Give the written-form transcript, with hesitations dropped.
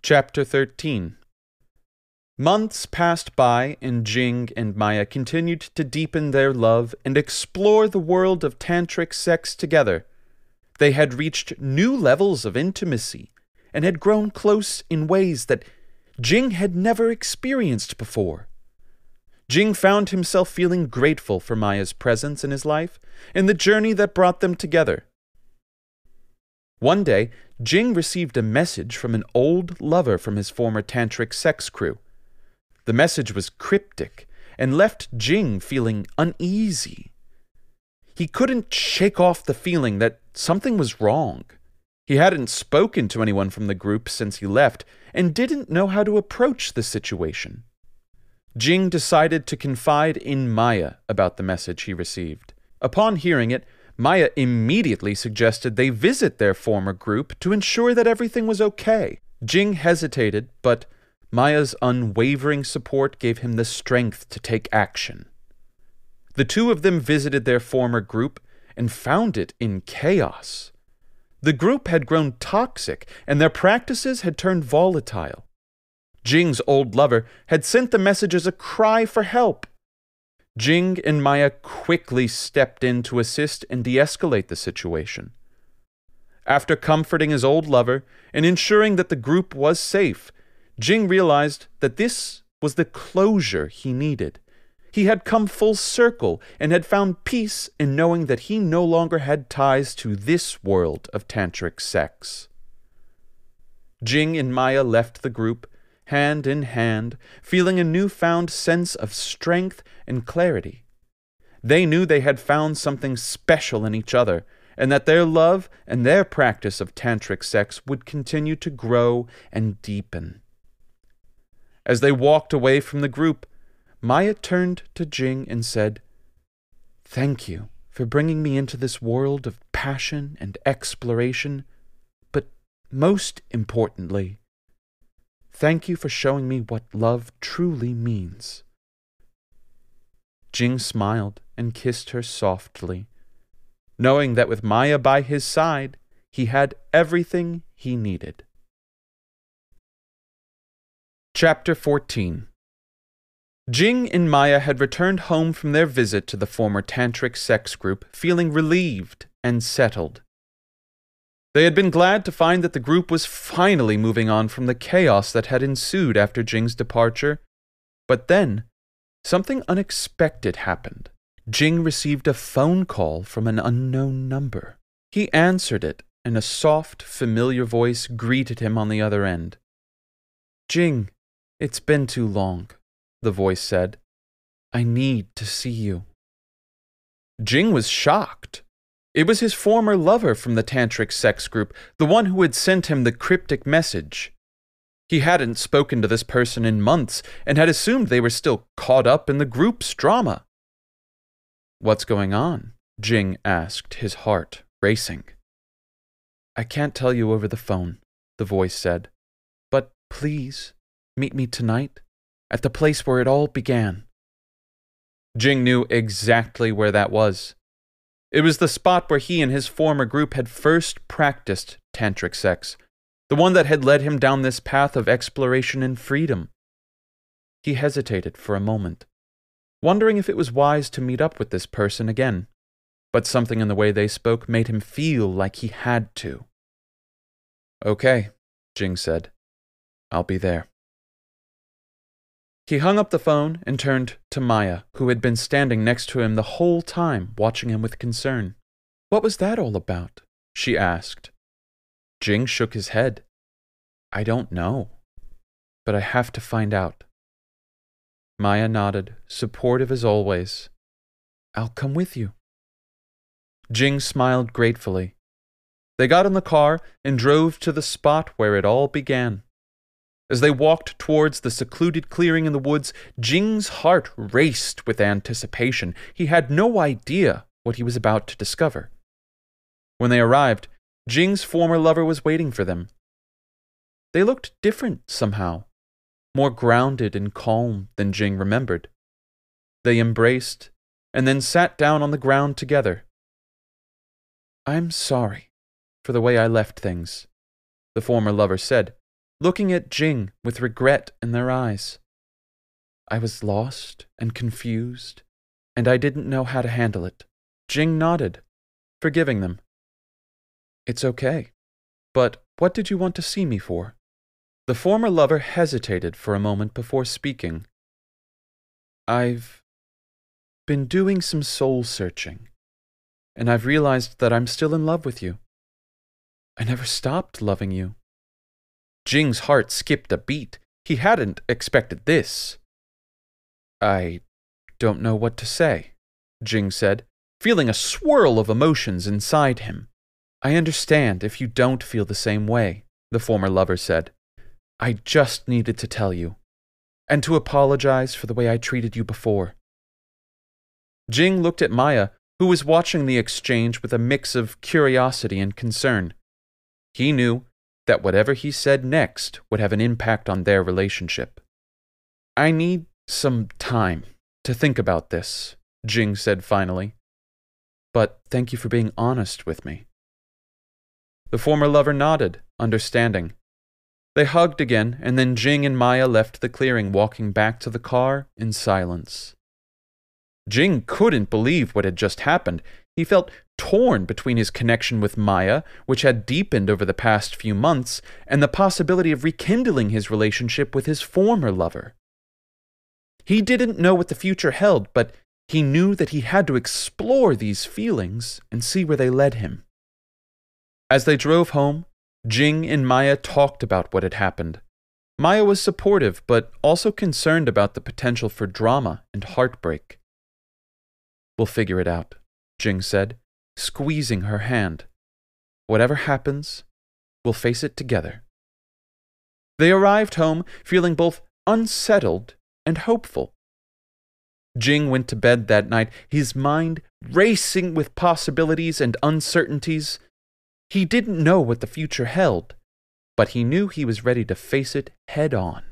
Chapter 13. Months passed by, and Jing and Maya continued to deepen their love and explore the world of tantric sex together. They had reached new levels of intimacy and had grown close in ways that Jing had never experienced before. Jing found himself feeling grateful for Maya's presence in his life and the journey that brought them together. One day, Jing received a message from an old lover from his former tantric sex crew. The message was cryptic and left Jing feeling uneasy. He couldn't shake off the feeling that something was wrong. He hadn't spoken to anyone from the group since he left and didn't know how to approach the situation. Jing decided to confide in Maya about the message he received. Upon hearing it, Maya immediately suggested they visit their former group to ensure that everything was okay. Jing hesitated, but Maya's unwavering support gave him the strength to take action. The two of them visited their former group and found it in chaos. The group had grown toxic, and their practices had turned volatile. Jing's old lover had sent the message as a cry for help. Jing and Maya quickly stepped in to assist and de-escalate the situation. After comforting his old lover and ensuring that the group was safe, Jing realized that this was the closure he needed. He had come full circle and had found peace in knowing that he no longer had ties to this world of tantric sex. Jing and Maya left the group, hand in hand, feeling a newfound sense of strength and clarity. They knew they had found something special in each other, and that their love and their practice of tantric sex would continue to grow and deepen. As they walked away from the group, Maya turned to Jing and said, "Thank you for bringing me into this world of passion and exploration, but most importantly, thank you for showing me what love truly means." Jing smiled and kissed her softly, knowing that with Maya by his side, he had everything he needed. Chapter 14. Jing and Maya had returned home from their visit to the former tantric sex group feeling relieved and settled. They had been glad to find that the group was finally moving on from the chaos that had ensued after Jing's departure. But then, something unexpected happened. Jing received a phone call from an unknown number. He answered it, and a soft, familiar voice greeted him on the other end. "Jing, it's been too long," the voice said. "I need to see you." Jing was shocked. It was his former lover from the tantric sex group, the one who had sent him the cryptic message. He hadn't spoken to this person in months and had assumed they were still caught up in the group's drama. "What's going on?" Jing asked, his heart racing. "I can't tell you over the phone," the voice said. "But please, meet me tonight at the place where it all began." Jing knew exactly where that was. It was the spot where he and his former group had first practiced tantric sex, the one that had led him down this path of exploration and freedom. He hesitated for a moment, wondering if it was wise to meet up with this person again, but something in the way they spoke made him feel like he had to. "Okay," Jing said. "I'll be there." He hung up the phone and turned to Maya, who had been standing next to him the whole time, watching him with concern. "What was that all about?" she asked. Jing shook his head. "I don't know, but I have to find out." Maya nodded, supportive as always. "I'll come with you." Jing smiled gratefully. They got in the car and drove to the spot where it all began. As they walked towards the secluded clearing in the woods, Jing's heart raced with anticipation. He had no idea what he was about to discover. When they arrived, Jing's former lover was waiting for them. They looked different somehow, more grounded and calm than Jing remembered. They embraced and then sat down on the ground together. "I'm sorry for the way I left things," the former lover said, looking at Jing with regret in their eyes. I was lost and confused, and I didn't know how to handle it. Jing nodded, forgiving them. It's okay. But what did you want to see me for? The former lover hesitated for a moment before speaking. I've been doing some soul searching, and I've realized that I'm still in love with you. I never stopped loving you. Jing's heart skipped a beat. He hadn't expected this. I don't know what to say, Jing said, feeling a swirl of emotions inside him. I understand if you don't feel the same way, the former lover said. I just needed to tell you, and to apologize for the way I treated you before. Jing looked at Maya, who was watching the exchange with a mix of curiosity and concern. He knew that whatever he said next would have an impact on their relationship. I need some time to think about this, Jing said finally. But thank you for being honest with me. The former lover nodded, understanding. They hugged again, and then Jing and Maya left the clearing, walking back to the car in silence. Jing couldn't believe what had just happened. He felt torn between his connection with Maya, which had deepened over the past few months, and the possibility of rekindling his relationship with his former lover. He didn't know what the future held, but he knew that he had to explore these feelings and see where they led him. As they drove home, Jing and Maya talked about what had happened. Maya was supportive, but also concerned about the potential for drama and heartbreak. We'll figure it out, Jing said, squeezing her hand. Whatever happens, we'll face it together. They arrived home feeling both unsettled and hopeful. Jing went to bed that night, his mind racing with possibilities and uncertainties. He didn't know what the future held, but he knew he was ready to face it head on.